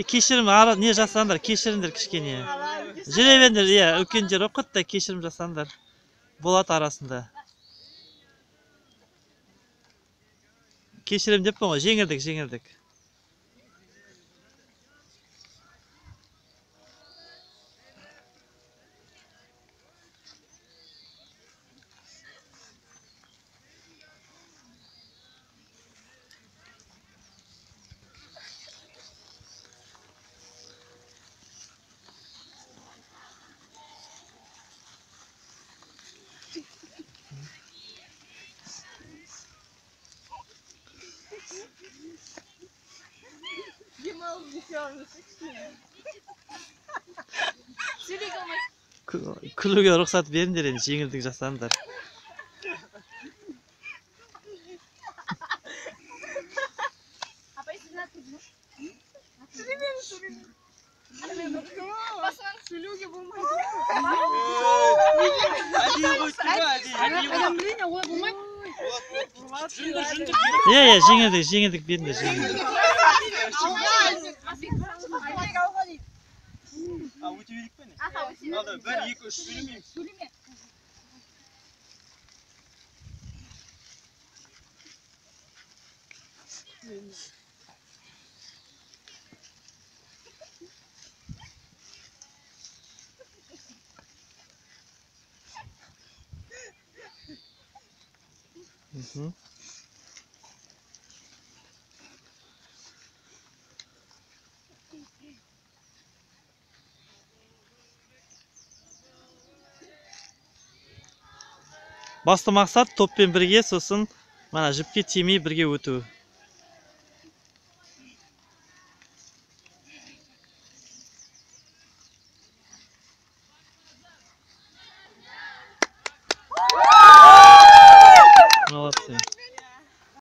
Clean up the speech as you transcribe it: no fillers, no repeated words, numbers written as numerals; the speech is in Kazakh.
Keşirim ne жасаңдар, кешіріңдер кішкене. Жүре беріңдер, иә, үлкендер оқыт та кешірім жасаңдар. Болады арасында. Кешірім деппін ғой, жеңілдік. Күлуге рұқсат беріңдер, енді жеңілдік жасаңдар. Жеңілдік беріңдер, жеңілдік. Өте берейік пе не? Алда, 1, 2, 3 сөйлемейміз. Басты мақсат топпен бірге, сосын мана жіпке тимей бірге өту.